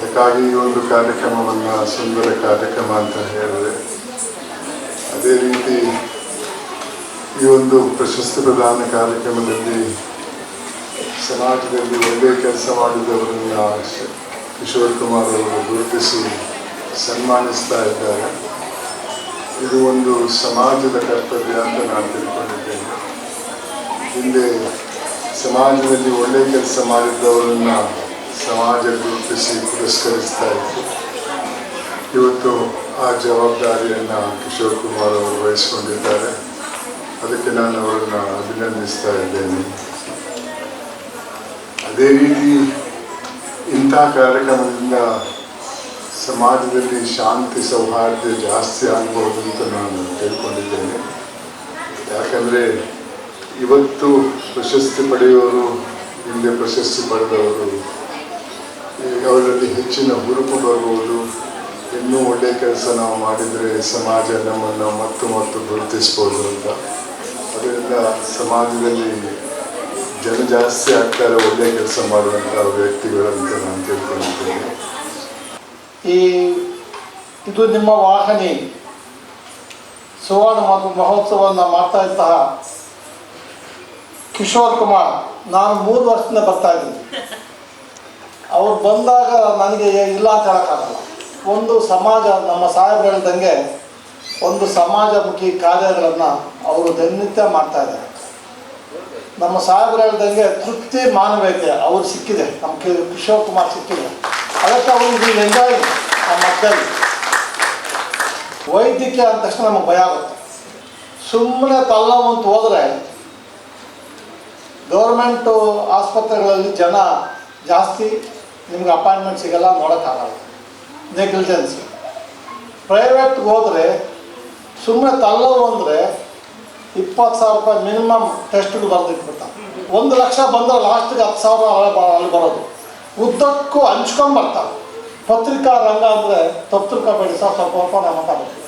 ಅದಕ್ಕಾಗಿ ಈ ಒಂದು ಕಾರ್ಯಕ್ರಮವನ್ನು ಸುಂದರ ಕಾರ್ಯಕ್ರಮ ಅಂತ ಹೇಳಿದೆ. ಅದೇ ರೀತಿ ಈ ಒಂದು ಪ್ರಶಸ್ತಿ ಪ್ರದಾನ ಕಾರ್ಯಕ್ರಮದಲ್ಲಿ ಸಮಾಜದಲ್ಲಿ ಒಳ್ಳೆಯ ಕೆಲಸ ಮಾಡಿದವರನ್ನು ಕಿಶೋರ್ ಕುಮಾರ್ ಅವರು ಗುರುತಿಸಿ ಸನ್ಮಾನಿಸ್ತಾ ಇದ್ದಾರೆ. ಇದು ಒಂದು ಸಮಾಜದ ಕರ್ತವ್ಯ ಅಂತ ನಾನು ತಿಳ್ಕೊಂಡಿದ್ದೇನೆ. ಹಿಂದೆ ಸಮಾಜದಲ್ಲಿ ಒಳ್ಳೆಯ ಕೆಲಸ ಮಾಡಿದ್ದವರನ್ನು ಸಮಾಜ ಗುರುತಿಸಿ ಪುರಸ್ಕರಿಸ್ತಾ ಇತ್ತು. ಇವತ್ತು ಆ ಜವಾಬ್ದಾರಿಯನ್ನು ಕಿಶೋರ್ ಕುಮಾರ್ ಅವರು ವಹಿಸಿಕೊಂಡಿದ್ದಾರೆ. ಅದಕ್ಕೆ ನಾನು ಅವರನ್ನು ಅಭಿನಂದಿಸ್ತಾ ಇದ್ದೇನೆ. ಅದೇ ರೀತಿ ಇಂಥ ಕಾರ್ಯಕ್ರಮದಿಂದ ಸಮಾಜದಲ್ಲಿ ಶಾಂತಿ ಸೌಹಾರ್ದ ಜಾಸ್ತಿ ಆಗ್ಬೋದು ಅಂತ ನಾನು ತಿಳ್ಕೊಂಡಿದ್ದೇನೆ. ಯಾಕಂದರೆ ಇವತ್ತು ಪ್ರಶಸ್ತಿ ಪಡೆಯುವವರು ಹಿಂದೆ ಪ್ರಶಸ್ತಿ ಪಡೆದವರು ಅವರಲ್ಲಿ ಹೆಚ್ಚಿನ ಹುರುಪು ಬರ್ಬೋದು. ಇನ್ನೂ ಒಳ್ಳೆಯ ಕೆಲಸ ನಾವು ಮಾಡಿದರೆ ಸಮಾಜ ನಮ್ಮನ್ನು ಮತ್ತು ಗುರುತಿಸ್ಬೋದು ಅಂತ. ಅದರಿಂದ ಸಮಾಜದಲ್ಲಿ ಜನ ಜಾಸ್ತಿ ಆಗ್ತಾರೆ ಒಳ್ಳೆಯ ಕೆಲಸ ಮಾಡುವಂಥ ವ್ಯಕ್ತಿಗಳಂತ ನಾನು ತಿಳ್ಕೊಂಡಿದ್ದೇನೆ. ಇದು ನಿಮ್ಮ ವಾಹಿನಿ ಸುವರ್ಣ ಮಹೋತ್ಸವವನ್ನು ಮಾಡ್ತಾ ಇದ್ದಂತಹ ಕಿಶೋರ್ ಕುಮಾರ್, ನಾನು 3 ವರ್ಷದಿಂದ ಬರ್ತಾ ಇದ್ದೀನಿ. ಅವ್ರು ಬಂದಾಗ ನನಗೆ ಇಲ್ಲ ಅಂತ ಹೇಳೋಕ್ಕಾಗಲ್ಲ. ಒಂದು ಸಮಾಜ, ನಮ್ಮ ಸಾಹೇಬ್ರು ಹೇಳ್ದಂಗೆ ಒಂದು ಸಮಾಜಮುಖಿ ಕಾರ್ಯಗಳನ್ನು ಅವರು ದಿನನಿತ್ಯ ಮಾಡ್ತಾಯಿದ್ದಾರೆ. ನಮ್ಮ ಸಾಹೇಬ್ರು ಹೇಳ್ದಂಗೆ ತೃಪ್ತಿ ಮಾನವೀಯತೆ ಅವ್ರು ಸಿಕ್ಕಿದೆ, ನಮ್ಮ ಕಿಶೋರ್ ಕುಮಾರ್ ಸಿಕ್ಕಿದೆ. ಅದಕ್ಕೆ ಅವ್ರಿಗೆ ಎಂಜಾಯ್ ನಮ್ಮ ಮಕ್ಕಳಿಗೆ. ವೈದ್ಯಕೀಯ ಅಂದ ತಕ್ಷಣ ನಮಗೆ ಭಯ ಆಗುತ್ತೆ. ಸುಮ್ಮನೆ ತಲ್ಲವಂತ ಹೋದರೆ ಗೌರ್ಮೆಂಟು ಆಸ್ಪತ್ರೆಗಳಲ್ಲಿ ಜನ ಜಾಸ್ತಿ, ನಿಮ್ಗೆ ಅಪಾಯಿಂಟ್ಮೆಂಟ್ ಸಿಗಲ್ಲ, ನೋಡೋಕ್ಕಾಗಲ್ಲ, ನೆಗ್ಲಿಜೆನ್ಸಿ. ಪ್ರೈವೇಟ್ಗೆ ಹೋದರೆ ಸುಮ್ಮನೆ ತಲ್ಲವು ಅಂದರೆ 20,000 ರೂಪಾಯಿ ಮಿನಿಮಮ್ ಟೆಸ್ಟ್ಗೆ ಬರೆದಿಟ್ಬಿಡ್ತಾರೆ. 1 ಲಕ್ಷ ಬಂದರೆ ಲಾಸ್ಟಿಗೆ 10,000 ಅಲ್ಲಿ ಬರೋದು. ಉದ್ದಕ್ಕೂ ಹಂಚ್ಕೊಂಡು ಬರ್ತಾರೆ. ಪತ್ರಿಕಾ ರಂಗ ಅಂದರೆ ತಪ್ಪು ತಿಳ್ಕೊಬೇಡಿ ಸರ್, ಸ್ವಲ್ಪ ಓಪನ್ ಮಾತಾಡ್ತೀವಿ.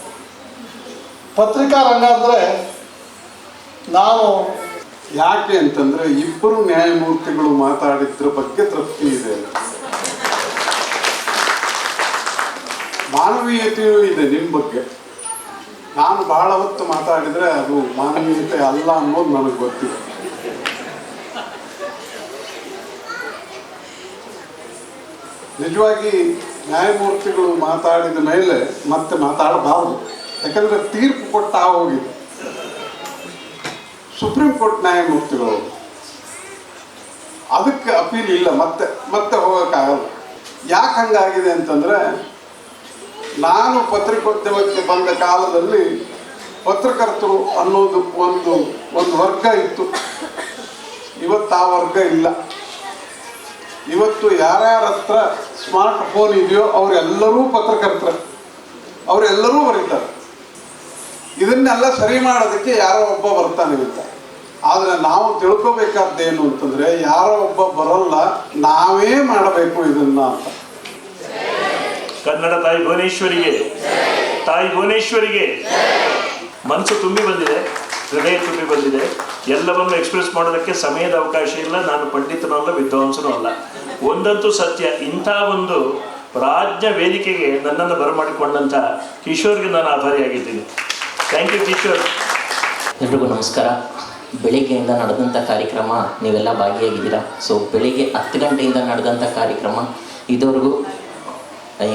ಪತ್ರಿಕಾ ರಂಗ ಅಂದರೆ ನಾನು ಯಾಕೆ ಅಂತಂದರೆ ಇಬ್ಬರು ನ್ಯಾಯಮೂರ್ತಿಗಳು ಮಾತಾಡಿದ್ರ ಬಗ್ಗೆ ತೃಪ್ತಿ ಇದೆ, ಮಾನವೀಯತೆಯೂ ಇದೆ ನಿಮ್ಮ ಬಗ್ಗೆ. ನಾನು ಭಾಳ ಹೊತ್ತು ಮಾತಾಡಿದರೆ ಅದು ಮಾನವೀಯತೆ ಅಲ್ಲ ಅನ್ನೋದು ನನಗೆ ಗೊತ್ತಿದೆ. ನಿಜವಾಗಿ ನ್ಯಾಯಮೂರ್ತಿಗಳು ಮಾತಾಡಿದ ಮೇಲೆ ಮತ್ತೆ ಮಾತಾಡಬಾರ್ದು, ಯಾಕಂದರೆ ತೀರ್ಪು ಕೊಟ್ಟ ಹೋಗಿದೆ. ಸುಪ್ರೀಂ ಕೋರ್ಟ್ ನ್ಯಾಯಮೂರ್ತಿಗಳು, ಅದಕ್ಕೆ ಅಪೀಲ್ ಇಲ್ಲ, ಮತ್ತೆ ಹೋಗೋಕ್ಕಾಗಲ್ಲ. ಯಾಕೆ ಹಂಗಾಗಿದೆ ಅಂತಂದರೆ, ನಾನು ಪತ್ರಿಕೋದ್ಯಮಕ್ಕೆ ಬಂದ ಕಾಲದಲ್ಲಿ ಪತ್ರಕರ್ತರು ಅನ್ನೋದು ಒಂದು ವರ್ಗ ಇತ್ತು. ಇವತ್ತು ಆ ವರ್ಗ ಇಲ್ಲ. ಇವತ್ತು ಯಾರ್ಯಾರ ಹತ್ರ ಸ್ಮಾರ್ಟ್ ಫೋನ್ ಇದೆಯೋ ಅವರೆಲ್ಲರೂ ಪತ್ರಕರ್ತರು, ಅವರೆಲ್ಲರೂ ಬರೀತಾರೆ. ಇದನ್ನೆಲ್ಲ ಸರಿ ಮಾಡೋದಕ್ಕೆ ಯಾರೋ ಒಬ್ಬ ಬರ್ತಾನೆ ಅಂತ. ಆದರೆ ನಾವು ತಿಳ್ಕೊಬೇಕಾದ್ದೇನು ಅಂತಂದರೆ, ಯಾರೋ ಒಬ್ಬ ಬರಲ್ಲ, ನಾವೇ ಮಾಡಬೇಕು ಇದನ್ನ ಅಂತ. ಕನ್ನಡ ತಾಯಿ ಭುವನೇಶ್ವರಿಗೆ, ತಾಯಿ ಭುವನೇಶ್ವರಿಗೆ ಮನಸ್ಸು ತುಂಬಿ ಬಂದಿದೆ, ಹೃದಯ ತುಂಬಿ ಬಂದಿದೆ. ಎಲ್ಲವನ್ನು ಎಕ್ಸ್ಪ್ರೆಸ್ ಮಾಡೋದಕ್ಕೆ ಸಮಯದ ಅವಕಾಶ ಇಲ್ಲ. ನಾನು ಪಂಡಿತನೂ ಅಲ್ಲ, ವಿದ್ವಾಂಸನೂ ಅಲ್ಲ. ಒಂದಂತೂ ಸತ್ಯ, ಇಂಥ ಒಂದು ರಾಜ್ಯ ವೇದಿಕೆಗೆ ನನ್ನನ್ನು ಬರಮಾಡಿಕೊಂಡಂಥ ಕಿಶೋರ್ಗೆ ನಾನು ಆಭಾರಿಯಾಗಿದ್ದೀನಿ. Thank you Kishore. ಎಲ್ರಿಗೂ ನಮಸ್ಕಾರ. ಬೆಳಿಗ್ಗೆಯಿಂದ ನಡೆದಂಥ ಕಾರ್ಯಕ್ರಮ ನೀವೆಲ್ಲ ಭಾಗಿಯಾಗಿದ್ದೀರಾ. ಸೊ ಬೆಳಿಗ್ಗೆ 10 ಗಂಟೆಯಿಂದ ನಡೆದಂಥ ಕಾರ್ಯಕ್ರಮ ಇದುವರೆಗೂ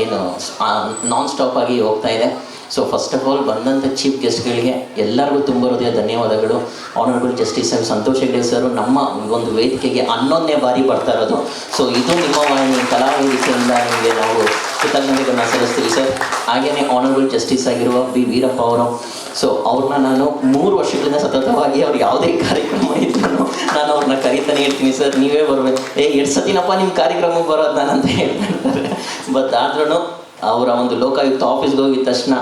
ಏನು ನಾನ್ ಸ್ಟಾಪ್ ಆಗಿ ಹೋಗ್ತಾ ಇದೆ. ಸೊ ಫಸ್ಟ್ ಆಫ್ ಆಲ್ ಬಂದಂಥ ಚೀಫ್ ಗೆಸ್ಟ್ಗಳಿಗೆ ಎಲ್ಲರಿಗೂ ತುಂಬ ಹೃದಯ ಧನ್ಯವಾದಗಳು. Honourable justice sir Santosh Hegde sir ನಮ್ಮ ಒಂದು ವೇದಿಕೆಗೆ 11ನೇ ಬಾರಿ ಬರ್ತಾ ಇರೋದು. ಸೊ ಇದು ನಿಮ್ಮ ವಾಹಿನಿ ಕಲಾವೇದಿಕೆಯಿಂದ ನಿಮಗೆ ನಾವು ಕೃತಜ್ಞತೆಗಳನ್ನ ಸಲ್ಲಿಸ್ತೀವಿ ಸರ್. ಹಾಗೆಯೇ ಆನರಬಲ್ ಜಸ್ಟಿಸ್ ಆಗಿರುವ ಬಿ ವೀರಪ್ಪ ಅವರು, ಸೊ ಅವ್ರನ್ನ ನಾನು 3 ವರ್ಷಗಳಿಂದ ಸತತವಾಗಿ ಅವ್ರು ಯಾವುದೇ ಕಾರ್ಯಕ್ರಮ ಇದ್ರೂ ನಾನು ಅವ್ರನ್ನ ಕರಿತಾನೆ ಇರ್ತೀನಿ. ಸರ್ ನೀವೇ ಬರಬೇಕು, ಎಷ್ಟು ಸತಿನಪ್ಪ ನಿಮ್ಮ ಕಾರ್ಯಕ್ರಮಕ್ಕೆ ಬರೋದು ನಾನು ಅಂತ ಹೇಳ್ತಾರೆ. ಬಟ್ ಆದ್ರೂ ಅವರ ಒಂದು ಲೋಕಾಯುಕ್ತ ಆಫೀಸ್ಗೆ ಹೋಗಿದ ತಕ್ಷಣ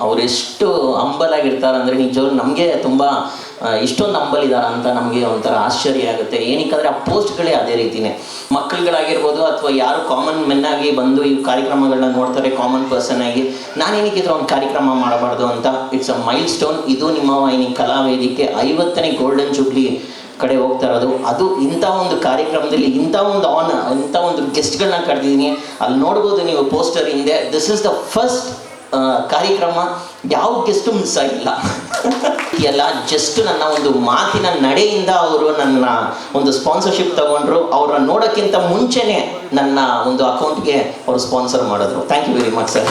ಅವರೆಷ್ಟು ಹಂಬಲಾಗಿರ್ತಾರೆ ಅಂದರೆ ನಿಜವಾಗ್ಲೂ ನಮಗೆ ತುಂಬ ಇಷ್ಟೊಂದು ಹಂಬಲಿದ್ದಾರೆ ಅಂತ ನಮಗೆ ಒಂಥರ ಆಶ್ಚರ್ಯ ಆಗುತ್ತೆ. ಏನಕ್ಕಂದರೆ ಆ ಪೋಸ್ಟ್ಗಳೇ ಅದೇ ರೀತಿಯೇ. ಮಕ್ಕಳುಗಳಾಗಿರ್ಬೋದು ಅಥವಾ ಯಾರು ಕಾಮನ್ ಮೆನ್ ಆಗಿ ಬಂದು ಈ ಕಾರ್ಯಕ್ರಮಗಳನ್ನ ನೋಡ್ತಾರೆ, ಕಾಮನ್ ಪರ್ಸನ್ ಆಗಿ ನಾನೇನಕ್ಕಿದ್ರೆ ಒಂದು ಕಾರ್ಯಕ್ರಮ ಮಾಡಬಾರ್ದು ಅಂತ. It's a milestone. ಇದು ನಿಮ್ಮ ವಾಹಿನಿ ಕಲಾವೇದಿಕೆ 50ನೇ ಗೋಲ್ಡನ್ ಜೂಬ್ಲಿ ಕಡೆ ಹೋಗ್ತಾ ಇರೋದು. ಅದು ಇಂಥ ಒಂದು ಕಾರ್ಯಕ್ರಮದಲ್ಲಿ ಇಂಥ ಒಂದು ಗೆಸ್ಟ್ಗಳನ್ನ ಕರೆದಿದ್ದೀನಿ. ಅಲ್ಲಿ ನೋಡ್ಬೋದು ನೀವು ಪೋಸ್ಟರ್ ಹಿಂದೆ. ದಿಸ್ ಇಸ್ ದ ಫಸ್ಟ್ ಕಾರ್ಯಕ್ರಮ, ಯಾವ ಗೆಸ್ಟು ಮಿಸ್ ಆಗಿಲ್ಲ. ಎಲ್ಲ ಜಸ್ಟ್ ನನ್ನ ಒಂದು ಮಾತಿನ ನಡೆಯಿಂದ ಅವರು ನನ್ನ ಒಂದು ಸ್ಪಾನ್ಸರ್ಶಿಪ್ ತಗೊಂಡ್ರು. ಅವ್ರನ್ನ ನೋಡೋಕ್ಕಿಂತ ಮುಂಚೆನೇ ನನ್ನ ಒಂದು ಅಕೌಂಟ್ಗೆ ಅವರು ಸ್ಪಾನ್ಸರ್ ಮಾಡಿದ್ರು. Thank you very much sir.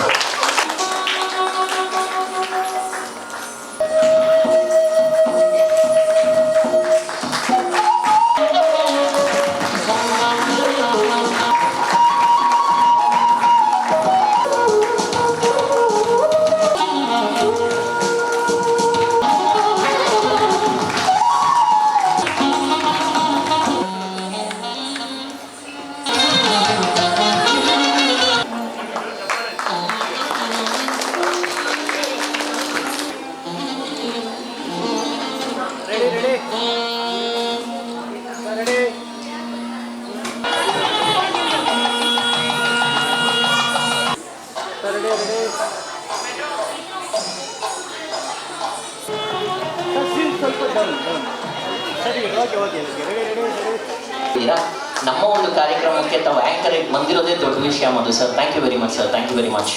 ನಮ್ಮ ಒಂದು ಕಾರ್ಯಕ್ರಮಕ್ಕೆ ತಾವು ಆ್ಯಂಕರ್ ಬಂದಿರೋದೇ ದೊಡ್ಡ ವಿಷಯ Madhu sir. Thank you very much sir. Thank you very much.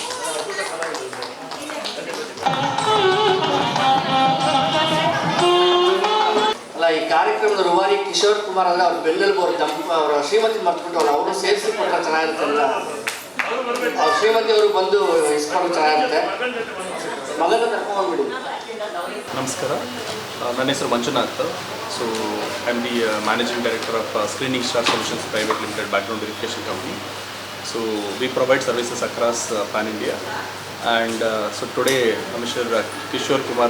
ಅಲ್ಲ, ಈ ಕಾರ್ಯಕ್ರಮದ ರೂವಾರಿ ಕಿಶೋರ್ ಕುಮಾರ್ ಅಂದರೆ ಅವ್ರು ಬೆನ್ನೆಲುಬು. ಅವರ ಶ್ರೀಮತಿ ಮರ್ತ್ಬಿಟ್ಟವ್ರು, ಅವರು ಸೇರಿಸಿ ಕೊಟ್ಟರೆ ಚೆನ್ನಾಗಿರುತ್ತಲ್ಲ. ಅವ್ರ ಶ್ರೀಮತಿ ಅವರು ಬಂದು ಇಸ್ಕೊಂಡು ಚೆನ್ನಾಗಿರುತ್ತೆ. ಮಗನ ಕರ್ಕೊಂಡ್ಬಿಡಿ. ನಮಸ್ಕಾರ, ನನ್ನ ಹೆಸರು Manjunath. So I am the managing director of screening star solutions private limited background verification company. So we provide services across Pan India. And so today Mr. Kishore Kumar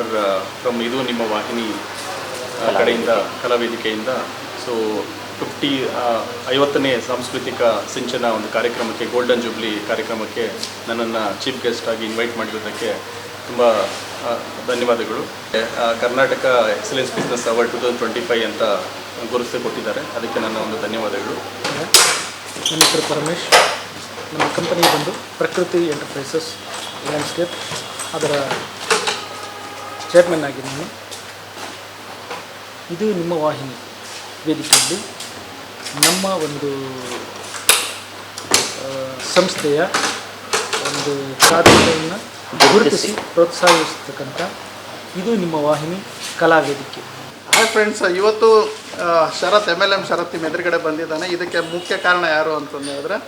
from Idu Nimma Vahini ಕಡೆಯಿಂದ ಕಲಾವೇದಿಕೆಯಿಂದ so 50ನೇ ಸಾಂಸ್ಕೃತಿಕ ಸಿಂಚನ ಒಂದು ಕಾರ್ಯಕ್ರಮಕ್ಕೆ, golden jubilee ಕಾರ್ಯಕ್ರಮಕ್ಕೆ ನನ್ನನ್ನು chief guest ಆಗಿ invite ಮಾಡಿರೋದಕ್ಕೆ ತುಂಬ ಧನ್ಯವಾದಗಳು. Karnataka excellence business award 2025 ಅಂತ ಗುರುತಿಸಿ ಕೊಟ್ಟಿದ್ದಾರೆ, ಅದಕ್ಕೆ ನನ್ನ ಒಂದು ಧನ್ಯವಾದಗಳು. ನನ್ನ ಹೆಸರು ಪರಮೇಶ್. ನಮ್ಮ ಕಂಪನಿ ಬಂದು ಪ್ರಕೃತಿ ಎಂಟರ್ಪ್ರೈಸಸ್ ಲ್ಯಾಂಡ್ಸ್ಕೇಪ್, ಅದರ ಚೇರ್ಮನ್ ಆಗಿದ್ದೀನಿ. ಇದು ನಿಮ್ಮ ವಾಹಿನಿ ವೇದಿಕೆಯಲ್ಲಿ ನಮ್ಮ ಒಂದು ಸಂಸ್ಥೆಯ ಒಂದು ಕಾರ್ಯಗಳನ್ನು ಗುರುತಿಸಿ ಪ್ರೋತ್ಸಾಹಿಸ್ತಕ್ಕಂಥ ಇದು ನಿಮ್ಮ ವಾಹಿನಿ ಕಲಾ ವೇದಿಕೆ. ಹಾಯ್ ಫ್ರೆಂಡ್ಸ್, ಇವತ್ತು ಶರತ್ MLM ಶರತ್ ನಿಮ್ಮ ಎದುರುಗಡೆ ಬಂದಿದ್ದಾನೆ. ಇದಕ್ಕೆ ಮುಖ್ಯ ಕಾರಣ ಯಾರು ಅಂತಂದರೆ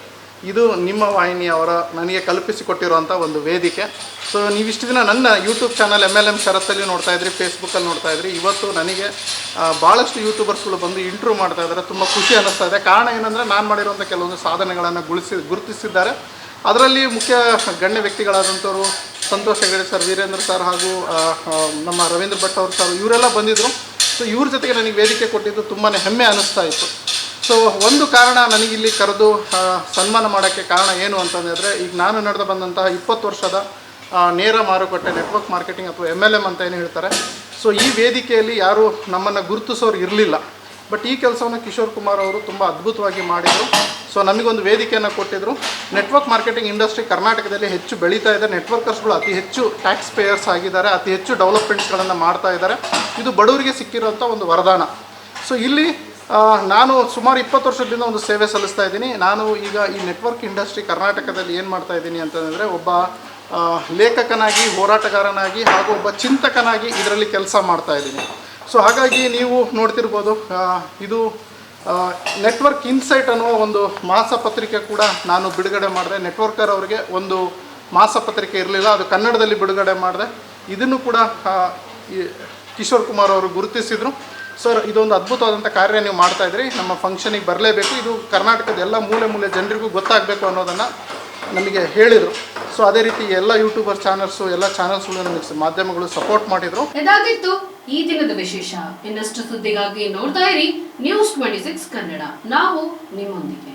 ಇದು ನಿಮ್ಮ ವಾಹಿನಿಯವರ ನನಗೆ ಕಲ್ಪಿಸಿಕೊಟ್ಟಿರುವಂಥ ಒಂದು ವೇದಿಕೆ. ಸೊ ನೀವಿಷ್ಟು ದಿನ ನನ್ನ ಯೂಟ್ಯೂಬ್ ಚಾನಲ್ MLM ಶರತ್ತಲ್ಲಿ ನೋಡ್ತಾ ಇದ್ರಿ, ಫೇಸ್ಬುಕ್ಕಲ್ಲಿ ನೋಡ್ತಾ ಇದ್ರಿ. ಇವತ್ತು ನನಗೆ ಭಾಳಷ್ಟು ಯೂಟ್ಯೂಬರ್ಸ್ಗಳು ಬಂದು ಇಂಟ್ರ್ಯೂ ಮಾಡ್ತಾ ಇದ್ದಾರೆ. ತುಂಬ ಖುಷಿ ಅನ್ನಿಸ್ತಾ ಇದೆ. ಕಾರಣ ಏನಂದರೆ ನಾನು ಮಾಡಿರುವಂಥ ಕೆಲವೊಂದು ಸಾಧನೆಗಳನ್ನು ಗುರುತಿಸಿದ್ದಾರೆ. ಅದರಲ್ಲಿ ಮುಖ್ಯ ಗಣ್ಯ ವ್ಯಕ್ತಿಗಳಾದಂಥವರು ಸಂತೋಷ್ ಹೆಗಡೆ ಸರ್, ವೀರೇಂದ್ರ ಸರ್ ಹಾಗೂ ನಮ್ಮ ರವೀಂದ್ರ ಭಟ್ ಅವರು ಸರ್, ಇವರೆಲ್ಲ ಬಂದಿದ್ದರು. ಸೊ ಇವ್ರ ಜೊತೆಗೆ ನನಗೆ ವೇದಿಕೆ ಕೊಟ್ಟಿದ್ದು ತುಂಬಾ ಹೆಮ್ಮೆ ಅನ್ನಿಸ್ತಾ ಇತ್ತು. ಸೊ ಒಂದು ಕಾರಣ ನನಗಿಲ್ಲಿ ಕರೆದು ಸನ್ಮಾನ ಮಾಡೋಕ್ಕೆ ಕಾರಣ ಏನು ಅಂತಂದರೆ, ಈಗ ನಾನು ನಡೆದು ಬಂದಂತಹ 20 ವರ್ಷದ ನೇರ ಮಾರುಕಟ್ಟೆ ನೆಟ್ವರ್ಕ್ ಮಾರ್ಕೆಟಿಂಗ್ ಅಥವಾ MLM ಅಂತ ಏನು ಹೇಳ್ತಾರೆ. ಸೊ ಈ ವೇದಿಕೆಯಲ್ಲಿ ಯಾರೂ ನಮ್ಮನ್ನು ಗುರುತಿಸೋರು ಇರಲಿಲ್ಲ. ಬಟ್ ಈ ಕೆಲಸವನ್ನು ಕಿಶೋರ್ ಕುಮಾರ್ ಅವರು ತುಂಬ ಅದ್ಭುತವಾಗಿ ಮಾಡಿದರು. ಸೊ ನಮಗೊಂದು ವೇದಿಕೆಯನ್ನು ಕೊಟ್ಟಿದ್ದರು. ನೆಟ್ವರ್ಕ್ ಮಾರ್ಕೆಟಿಂಗ್ ಇಂಡಸ್ಟ್ರಿ ಕರ್ನಾಟಕದಲ್ಲಿ ಹೆಚ್ಚು ಬೆಳೀತಾ ಇದೆ. ನೆಟ್ವರ್ಕರ್ಸ್ಗಳು ಅತಿ ಹೆಚ್ಚು ಟ್ಯಾಕ್ಸ್ ಪೇಯರ್ಸ್ ಆಗಿದ್ದಾರೆ, ಅತಿ ಹೆಚ್ಚು ಡೆವಲಪ್ಮೆಂಟ್ಸ್ಗಳನ್ನು ಮಾಡ್ತಾ ಇದ್ದಾರೆ. ಇದು ಬಡವರಿಗೆ ಸಿಕ್ಕಿರೋಂಥ ಒಂದು ವರದಾನ. ಸೊ ಇಲ್ಲಿ ನಾನು ಸುಮಾರು 20 ವರ್ಷದಿಂದ ಒಂದು ಸೇವೆ ಸಲ್ಲಿಸ್ತಾ ಇದ್ದೀನಿ. ನಾನು ಈಗ ಈ ನೆಟ್ವರ್ಕ್ ಇಂಡಸ್ಟ್ರಿ ಕರ್ನಾಟಕದಲ್ಲಿ ಏನು ಮಾಡ್ತಾ ಇದ್ದೀನಿ ಅಂತಂದರೆ, ಒಬ್ಬ ಲೇಖಕನಾಗಿ, ಹೋರಾಟಗಾರನಾಗಿ ಹಾಗೂ ಒಬ್ಬ ಚಿಂತಕನಾಗಿ ಇದರಲ್ಲಿ ಕೆಲಸ ಮಾಡ್ತಾ ಇದ್ದೀನಿ. ಸೊ ಹಾಗಾಗಿ ನೀವು ನೋಡ್ತಿರ್ಬೋದು, ಇದು ನೆಟ್ವರ್ಕ್ ಇನ್ಸೈಟ್ ಅನ್ನುವ ಒಂದು ಮಾಸಪತ್ರಿಕೆ ಕೂಡ ನಾನು ಬಿಡುಗಡೆ ಮಾಡಿದೆ. ನೆಟ್ವರ್ಕರ್ ಅವರಿಗೆ ಒಂದು ಮಾಸಪತ್ರಿಕೆ ಇರಲಿಲ್ಲ, ಅದು ಕನ್ನಡದಲ್ಲಿ ಬಿಡುಗಡೆ ಮಾಡಿದೆ. ಇದನ್ನು ಕೂಡ ಕಿಶೋರ್ ಕುಮಾರ್ ಅವರು ಗುರುತಿಸಿದರು. ಸರ್, ಇದೊಂದು ಅದ್ಭುತವಾದಂಥ ಕಾರ್ಯ ನೀವು ಮಾಡ್ತಾಯಿದ್ರಿ, ನಮ್ಮ ಫಂಕ್ಷನಿಗೆ ಬರಲೇಬೇಕು, ಇದು ಕರ್ನಾಟಕದ ಎಲ್ಲ ಮೂಲೆ ಜನರಿಗೂ ಗೊತ್ತಾಗಬೇಕು ಅನ್ನೋದನ್ನು ನಮಗೆ ಹೇಳಿದರು. ಸೊ ಅದೇ ರೀತಿ ಎಲ್ಲ ಯೂಟ್ಯೂಬರ್ ಚಾನಲ್ಸು, ಎಲ್ಲ ಚಾನಲ್ಸ್ಗಳು ನಮಗೆ ಮಾಧ್ಯಮಗಳು ಸಪೋರ್ಟ್ ಮಾಡಿದರು. ಇದಾಗಿತ್ತು ಈ ದಿನದ ವಿಶೇಷ. ಇನ್ನಷ್ಟು ಸುದ್ದಿಗಾಗಿ ನೋಡ್ತಾ ಇರಿ News 26 ಕನ್ನಡ. ನಾವು ನಿಮ್ಮೊಂದಿಗೆ.